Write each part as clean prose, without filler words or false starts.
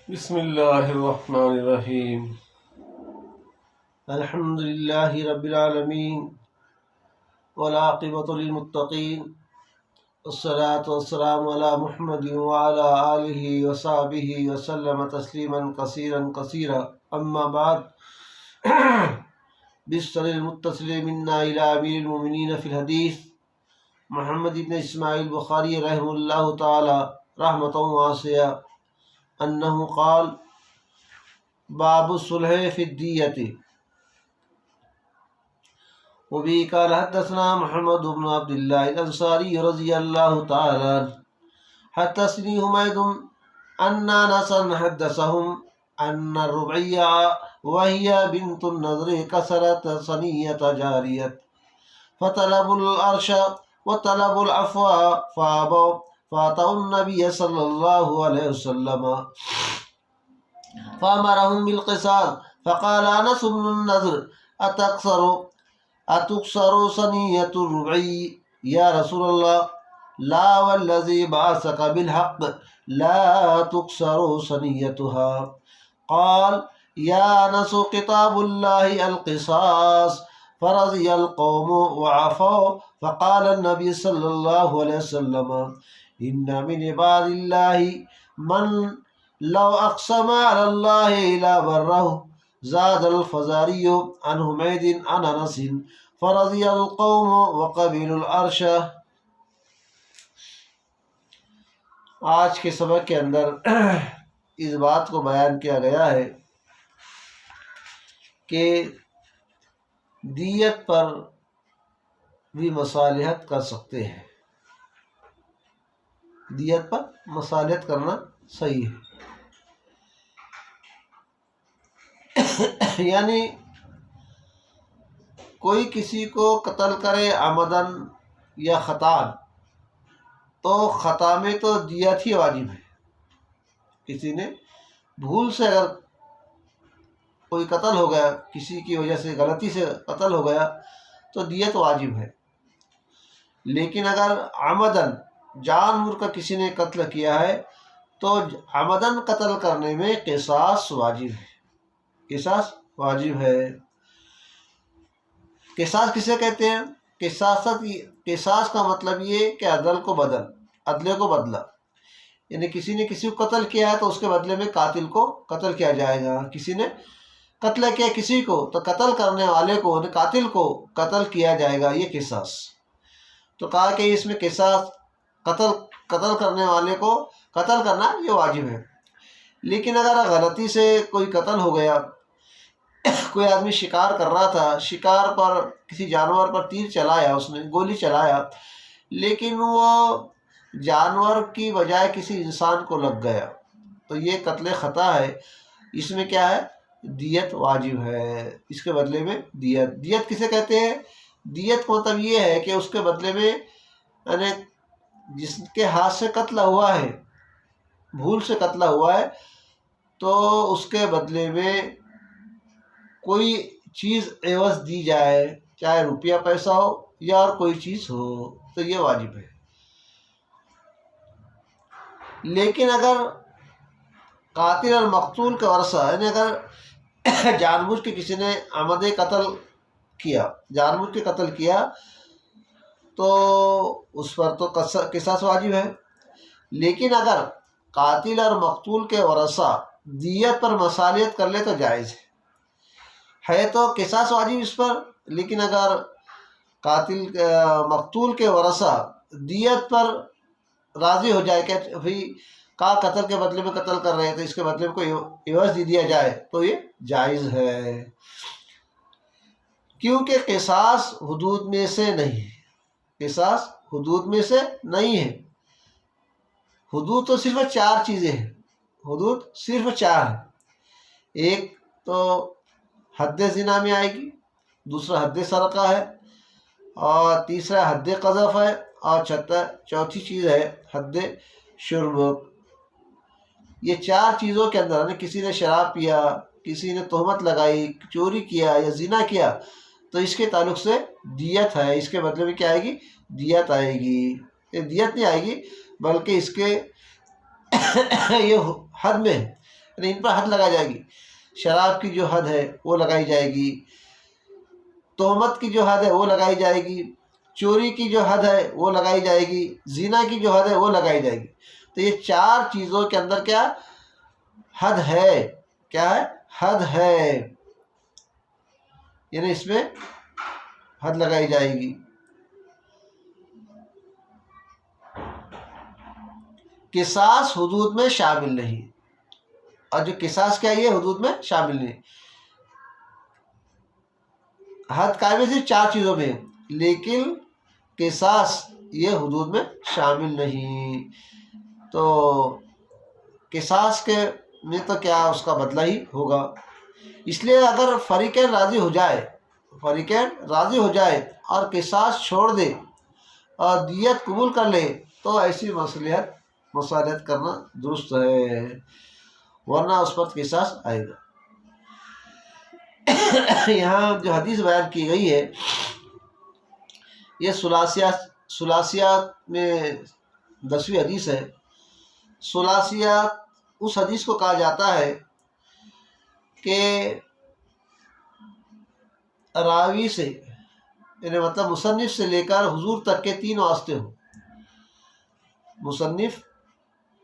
بسم اللہ الرحمن الرحیم الحمد للہ رب العالمین والعاقبۃ للمتقین والصلاة والسلام علی محمد وعلی آلہ وصحبہ وسلم تسلیما کثیرا کثیرا اما بعد بالسند المتصل منا الی امیر المؤمنین فی الحدیث محمد بن اسماعیل بخاری رحمہ اللہ تعالی رحمۃ واسعہ انہ قال باب الصلح فی الدیۃ وبه قال حدثنا محمد بن عبد الله الانصاری رضی اللہ تعالی عنہ حدثني حمید ان انسا حدثهم ان الربيع وهي بنت النضر كسرت صنية جارية فطلبوا العرش وطلبوا العفو فابوا فاتوا النبي صلى الله عليه وسلم فأمرهم بالقصاص فقال أنس بن النضر أتكسر صنية الربيع يا رسول الله لا والذي بعثك بالحق لا تكسر صنيتها قال يا أنس كتاب الله القصاص فرضي القوم وعفوا فقال النبي صلى الله عليه وسلم إن من عباد الله من لو أقسم على الله لا بره زاد الفزاري عن حميد عن أنس فرضي القوم وقبلوا العرش۔ آج کے سبق کے اندر اس بات کو بیان کیا گیا ہے کہ دیت پر بھی مصالحت کر سکتے ہیں، دیت پر مصالحت کرنا صحیح ہے یعنی کوئی کسی کو قتل کرے عمدن یا خطأ تو خطا میں تو دیت ہی واجب ہے۔ کسی نے بھول سے اگر کوئی قتل ہو گیا، کسی کی وجہ سے غلطی سے قتل ہو گیا تو دیت واجب ہے، لیکن اگر عمدن جان بوجھ کر کسی نے قتل کیا ہے تو عمدن قتل کرنے میں قصاص واجب ہے، قصاص واجب ہے۔ قصاص کسے کہتے ہیں؟ قصاص کا مطلب یہ کہ عدل کو بدل، عدلے کو بدلہ، یعنی کسی نے کسی کو قتل کیا ہے تو اس کے بدلے میں قاتل کو قتل کیا جائے گا، کسی نے قتل کیا کسی کو تو قتل کرنے والے کو، قاتل کو قتل کیا جائے گا، یہ قصاص۔ تو کہا کہ اس میں قصاص قتل کرنے والے کو قتل کرنا یہ واجب ہے، لیکن اگر غلطی سے کوئی قتل ہو گیا، کوئی آدمی شکار کر رہا تھا، شکار پر کسی جانور پر تیر چلایا، اس نے گولی چلایا، لیکن وہ جانور کی بجائے کسی انسان کو لگ گیا تو یہ قتل خطا ہے، اس میں کیا ہے؟ دیت واجب ہے، اس کے بدلے میں دیت کسے کہتے ہیں؟ دیت کا مطلب یہ ہے کہ اس کے بدلے میں، یعنی جس کے ہاتھ سے قتل ہوا ہے، بھول سے قتل ہوا ہے، تو اس کے بدلے میں کوئی چیز عوض دی جائے، چاہے روپیہ پیسہ ہو یا اور کوئی چیز ہو، تو یہ واجب ہے۔ لیکن اگر قاتل اور مقتول کا ورثہ، یعنی اگر جان بوجھ کے کسی نے عمد قتل کیا، جان بوجھ کے قتل کیا تو اس پر تو قصاص واجب ہے، لیکن اگر قاتل اور مقتول کے ورثہ دیت پر مصالحت کر لے تو جائز ہے تو قصاص واجب اس پر، لیکن اگر مقتول کے ورثہ دیت پر راضی ہو جائے کہ بھئی کا قتل کے بدلے میں قتل کر رہے ہیں تو اس کے بدلے میں کوئی عوض دے دیا جائے تو یہ جائز ہے، کیونکہ قصاص حدود میں سے نہیں ہے، قصاص حدود میں سے نہیں ہے۔ حدود تو صرف 4 چیزیں ہیں، حدود صرف 4 ہیں، ایک تو حد زنا میں آئے گی، دوسرا حد سرقہ ہے، اور تیسرا حد قذف ہے، اور چوتھی چیز ہے حد شرب۔ یہ 4 چیزوں کے اندر کسی نے شراب پیا، کسی نے تہمت لگائی، چوری کیا یا زنا کیا تو اس کے تعلق سے دیت ہے، اس کے بدلے میں کیا آئے گی؟ دیت آئے گی۔ دیت نہیں آئے گی بلکہ اس کے یہ حد میں ہے، یعنی ان پر حد لگائی جائے گی۔ شراب کی جو حد ہے وہ لگائی جائے گی، تہمت کی جو حد ہے وہ لگائی جائے گی، چوری کی جو حد ہے وہ لگائی جائے گی، زنا کی جو حد ہے وہ لگائی جائے گی۔ تو یہ 4 چیزوں کے اندر کیا حد ہے، کیا ہے حد ہے، یعنی اس میں حد لگائی جائے گی۔ قصاص حدود میں شامل نہیں، اور جو قصاص کیا یہ حدود میں شامل نہیں۔ حد قائم ہے صرف 4 چیزوں میں، لیکن قصاص یہ حدود میں شامل نہیں۔ تو قصاص کے میں تو کیا اس کا بدلہ ہی ہوگا۔ اس لیے اگر فریقین راضی ہو جائے اور قصاص چھوڑ دے اور دیت قبول کر لے تو ایسی مصالحت کرنا درست ہے، ورنہ اس پر قصاص آئے گا۔ یہاں جو حدیث بیان کی گئی ہے یہ ثلاثیات میں 10ویں حدیث ہے۔ ثلاثیات اس حدیث کو کہا جاتا ہے کہ راوی سے یعنی مطلب مصنف سے لے کر حضور تک کے 3 واسطے ہوں، مصنف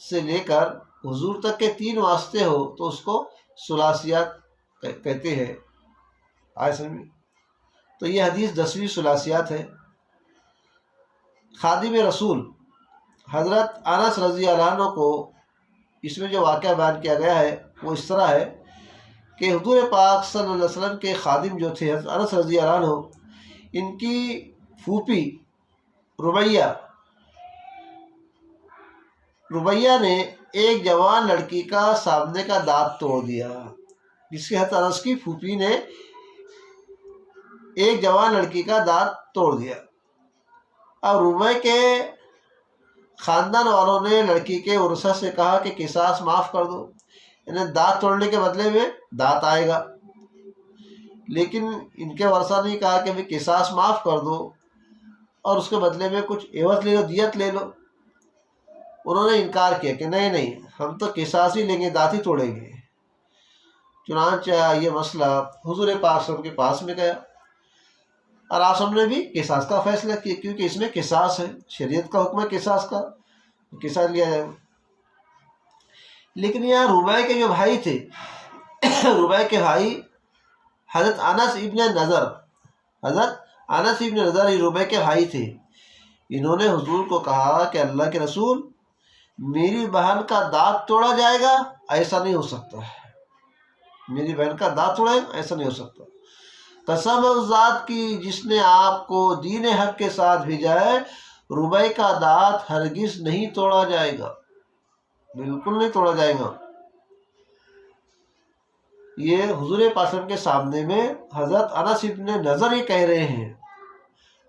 سے لے کر حضور تک کے 3 واسطے ہو تو اس کو ثلاثیات کہتے ہیں۔ آئے سمجھ؟ تو یہ حدیث 10ویں ثلاثیات ہے۔ خادم رسول حضرت انس رضی اللہ عنہ کو اس میں جو واقعہ بیان کیا گیا ہے وہ اس طرح ہے کہ حضور پاک صلی اللہ علیہ وسلم کے خادم جو تھے حضرت انس رضی اللہ عنہ، ان کی پھوپھی ربیہ نے ایک جوان لڑکی کا سامنے کا دانت توڑ دیا، جس کے حضرت انس کی پھوپھی نے ایک جوان لڑکی کا دانت توڑ دیا۔ اور ربیہ کے خاندان والوں نے لڑکی کے ورثہ سے کہا کہ قصاص معاف کر دو، یعنی دانت توڑنے کے بدلے میں دانت آئے گا، لیکن ان کے ورثہ نے کہا کہ بھی قصاص معاف کر دو اور اس کے بدلے میں کچھ عوض لے لو، دیت لے لو۔ انہوں نے انکار کیا کہ نہیں ہم تو قصاص ہی لیں گے، دانت ہی توڑیں گے۔ چنانچہ یہ مسئلہ حضور پاک صلی اللہ علیہ وسلم کے پاس میں گیا اور آپ سب نے بھی قصاص کا فیصلہ کیا، کیونکہ اس میں قصاص ہے، شریعت کا حکم ہے قصاص کا، قصاص لیا جائے گا۔ لیکن یہاں ربیہ کے جو بھائی تھے، ربیہ کے بھائی حضرت انس ابن نضر یہ ربیہ کے بھائی تھے۔ انہوں نے حضور کو کہا کہ اللہ کے رسول میری بہن کا دانت توڑا جائے گا، ایسا نہیں ہو سکتا، میری بہن کا دانت توڑا ایسا نہیں ہو سکتا۔ قسم اس ذات کی جس نے آپ کو دین حق کے ساتھ بھیجا ہے، ربیہ کا دانت ہرگز نہیں توڑا جائے گا، بالکل نہیں توڑا جائے گا۔ یہ حضور پاک صلی اللہ علیہ وسلم کے سامنے میں حضرت انس ابن نضر یہ کہہ رہے ہیں،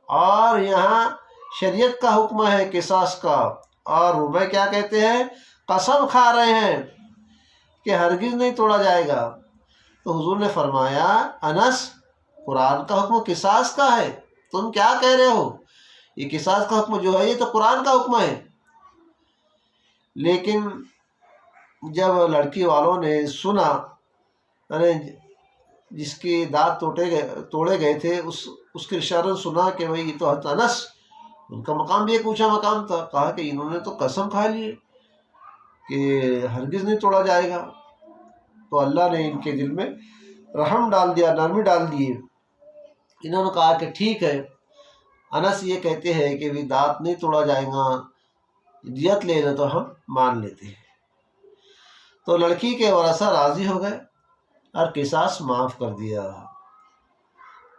اور یہاں شریعت کا حکم ہے قصاص کا، اور ربیہ کیا کہتے ہیں، قسم کھا رہے ہیں کہ ہرگز نہیں توڑا جائے گا۔ تو حضور نے فرمایا انس قرآن کا حکم قصاص کا ہے، تم کیا کہہ رہے ہو، یہ قصاص کا حکم جو ہے یہ تو قرآن کا حکم ہے۔ لیکن جب لڑکی والوں نے سنا، جس کی دانت توڑے گئے تھے اس کے اشارے سنا کہ بھئی یہ تو حضرت انس، ان کا مقام بھی ایک اونچا مقام تھا، کہا کہ انہوں نے تو قسم کھا لی کہ ہرگز نہیں توڑا جائے گا۔ تو اللہ نے ان کے دل میں رحم ڈال دیا، نرمی ڈال دی۔ انہوں نے کہا کہ ٹھیک ہے، انس یہ کہتے ہیں کہ بھی دانت نہیں توڑا جائے گا، دیت لے لے تو ہم مان لیتے ہیں۔ تو لڑکی کے ورثہ راضی ہو گئے اور قصاص معاف کر دیا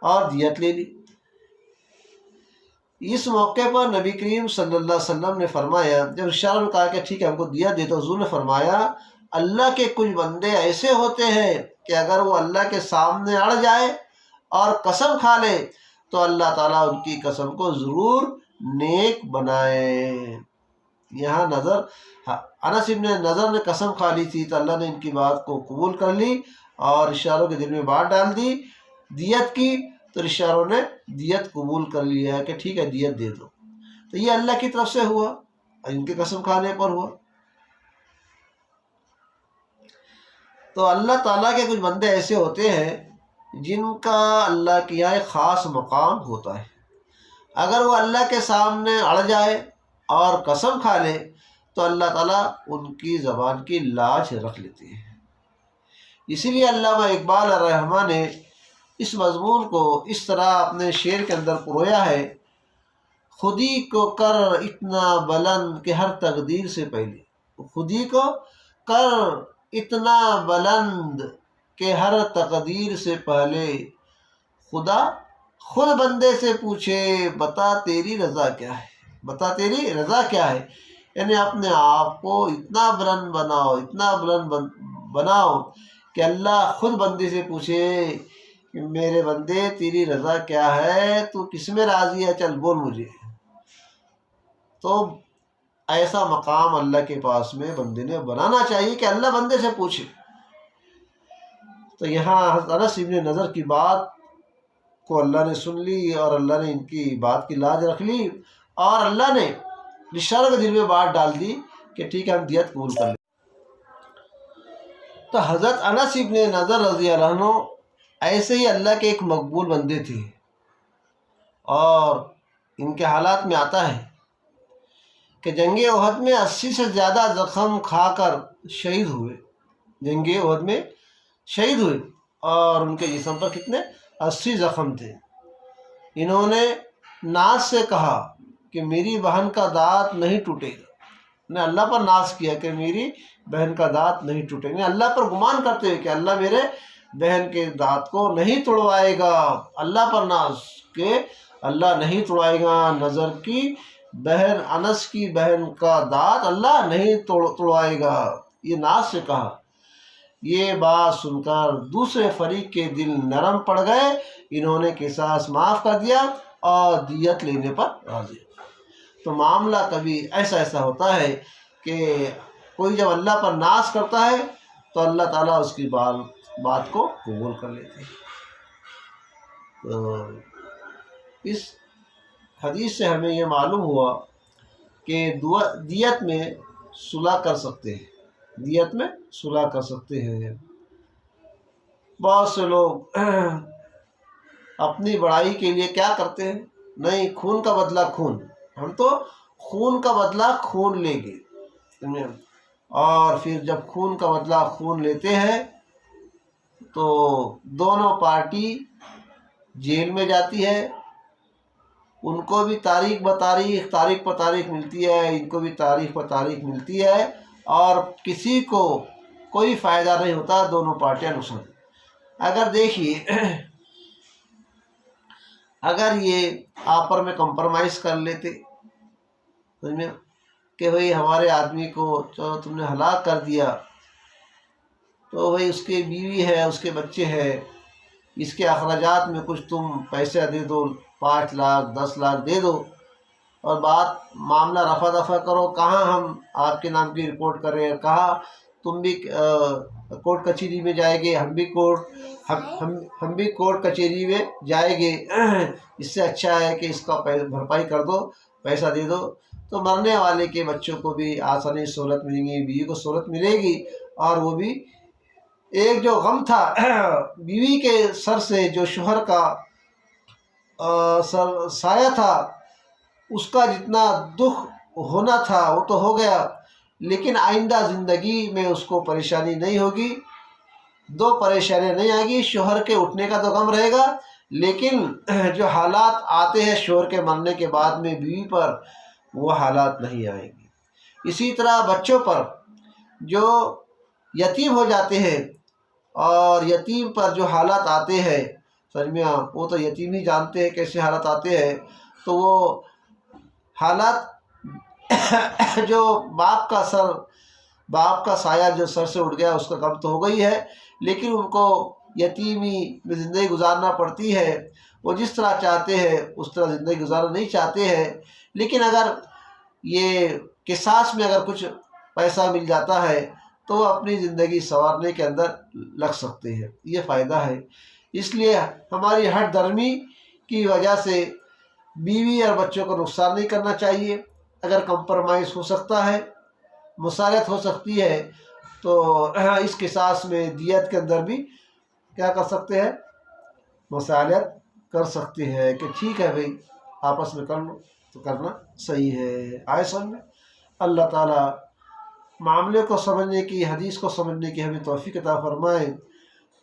اور دیت لے لی۔ اس موقع پر نبی کریم صلی اللہ علیہ وسلم نے فرمایا، جب شاہ نے کہا کہ ٹھیک ہے ہم کو دیت دے، تو حضور نے فرمایا اللہ کے کچھ بندے ایسے ہوتے ہیں کہ اگر وہ اللہ کے سامنے اڑ جائے اور قسم کھا لے تو اللہ تعالیٰ ان کی قسم کو ضرور نیک بنائے۔ یہاں انس ابن نضر نے قسم کھا لی تھی تو اللہ نے ان کی بات کو قبول کر لی اور رشتہداروں کے دل میں بات ڈال دی دیت کی، تو رشتہداروں نے دیت قبول کر لیا کہ ٹھیک ہے دیت دے دو۔ تو یہ اللہ کی طرف سے ہوا، ان کے قسم کھانے پر ہوا۔ تو اللہ تعالیٰ کے کچھ بندے ایسے ہوتے ہیں جن کا اللہ کے یہاں ایک خاص مقام ہوتا ہے، اگر وہ اللہ کے سامنے اڑ جائے اور قسم کھا لے تو اللہ تعالیٰ ان کی زبان کی لاج رکھ لیتے ہیں۔ اسی لیے علامہ اقبال الرحمٰن نے اس مضمون کو اس طرح اپنے شعر کے اندر پرویا ہے: خودی کو کر اتنا بلند کہ ہر تقدیر سے پہلے، خودی کو کر اتنا بلند کہ ہر تقدیر سے پہلے، خدا خود بندے سے پوچھے بتا تیری رضا کیا ہے، بتا تیری رضا کیا ہے۔ یعنی اپنے آپ کو اتنا بلند بناؤ، اتنا بلند بناؤ کہ اللہ خود بندے سے پوچھے کہ میرے بندے تیری رضا کیا ہے، تو کس میں راضی ہے، چل بول مجھے۔ تو ایسا مقام اللہ کے پاس میں بندے نے بنانا چاہیے کہ اللہ بندے سے پوچھے۔ تو یہاں حضرت انس ابن نضر کی بات کو اللہ نے سن لی اور اللہ نے ان کی بات کی لاج رکھ لی، اور اللہ نے بشارہ کے دل میں بات ڈال دی کہ ٹھیک ہے ہم دیت قبول کر لیں۔ تو حضرت انس ابن نضر رضی اللہ عنہ ایسے ہی اللہ کے ایک مقبول بندے تھے، اور ان کے حالات میں آتا ہے کہ جنگ احد میں 80 سے زیادہ زخم کھا کر شہید ہوئے، جنگ احد میں شہید ہوئے، اور ان کے جسم پر کتنے 80 زخم تھے۔ انہوں نے ناز سے کہا کہ میری بہن کا دانت نہیں ٹوٹے گا، نے اللہ پر ناز کیا کہ میری بہن کا دانت نہیں ٹوٹے گا، اللہ پر گمان کرتے ہوئے کہ اللہ میرے بہن کے دانت کو نہیں توڑوائے گا، اللہ پر ناز کہ اللہ نہیں توڑوائے گا، نظر کی بہن انس کی بہن کا دانت اللہ نہیں توڑوائے گا، یہ ناز سے کہا۔ یہ بات سن کر دوسرے فریق کے دل نرم پڑ گئے، انہوں نے قصاص معاف کر دیا اور دیت لینے پر راضی۔ تو معاملہ کبھی ایسا ہوتا ہے کہ کوئی جب اللہ پر ناز کرتا ہے تو اللہ تعالیٰ اس کی بات کو قبول کر لیتے ہیں۔ تو اس حدیث سے ہمیں یہ معلوم ہوا کہ دیت میں صلح کر سکتے ہیں، دیت میں صلح کر سکتے ہیں۔ بہت سے لوگ اپنی بڑائی کے لیے کیا کرتے ہیں، نہیں خون کا بدلہ خون، ہم تو خون کا بدلہ خون لیں گے، اور پھر جب خون کا بدلہ خون لیتے ہیں تو دونوں پارٹی جیل میں جاتی ہے، ان کو بھی تاریخ پر تاریخ ملتی ہے، ان کو بھی تاریخ پر تاریخ ملتی ہے، اور کسی کو کوئی فائدہ نہیں ہوتا، دونوں پارٹیاں نقصان۔ اگر دیکھیے اگر یہ آپر میں کمپرومائز کر لیتے کہ بھئی ہمارے آدمی کو چلو تم نے ہلاک کر دیا، تو بھئی اس کی بیوی ہے، اس کے بچے ہیں، اس کے اخراجات میں کچھ تم پیسہ دے دو، 5 لاکھ 10 لاکھ دے دو، اور معاملہ رفع دفع کرو، کہاں ہم آپ کے نام کی رپورٹ کر رہے ہیں، کہاں تم بھی کورٹ کچہری میں جائے گے، ہم بھی کورٹ کچہری میں جائیں گے، اس سے اچھا ہے کہ اس کا بھرپائی کر دو، پیسہ دے دو، تو مرنے والے کے بچوں کو بھی آسانی سہولت ملیں گی، بیوی کو سہولت ملے گی، اور وہ بھی ایک جو غم تھا بیوی کے سر سے، جو شوہر کا سایہ تھا، اس کا جتنا دکھ ہونا تھا وہ تو ہو گیا، لیکن آئندہ زندگی میں اس کو پریشانی نہیں ہوگی، 2 پریشانیاں نہیں آئیں گی۔ شوہر کے اٹھنے کا تو غم رہے گا، لیکن جو حالات آتے ہیں شوہر کے مرنے کے بعد میں بیوی پر، وہ حالات نہیں آئیں گے۔ اسی طرح بچوں پر جو یتیم ہو جاتے ہیں، اور یتیم پر جو حالات آتے ہیں، سمجھ میں وہ تو یتیم ہی جانتے ہیں کیسے حالات آتے ہیں، تو وہ حالات جو باپ کا سایہ جو سر سے اٹھ گیا، اس کا غم تو ہو گئی ہے، لیکن ان کو یتیمی میں زندگی گزارنا پڑتی ہے، وہ جس طرح چاہتے ہیں اس طرح زندگی گزارنا نہیں چاہتے ہیں، لیکن اگر یہ قصاص میں اگر کچھ پیسہ مل جاتا ہے تو وہ اپنی زندگی سنوارنے کے اندر لگ سکتے ہیں، یہ فائدہ ہے۔ اس لیے ہماری ہٹ درمی کی وجہ سے بیوی اور بچوں کو نقصان نہیں کرنا چاہیے۔ اگر کمپرومائز ہو سکتا ہے، مسالت ہو سکتی ہے، تو اس قصاص میں دیت کے اندر بھی کیا کر سکتے ہیں، مصالحت کر سکتے ہیں کہ ٹھیک ہے بھائی آپس میں کر لو تو کرنا صحیح ہے۔ آئے سمجھ میں؟ اللہ تعالیٰ معاملے کو سمجھنے کی، حدیث کو سمجھنے کی ہمیں توفیق عطا فرمائے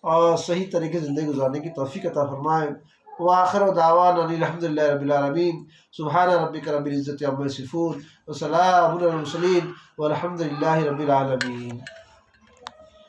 اور صحیح طریقے سے زندگی گزارنے کی توفیق عطا فرمائے۔ وآخر دعوانا الحمد للہ رب العالمین۔ سبحان ربک رب العزۃ عما یصفون وسلام علی المرسلین والحمد للہ رب العالمین۔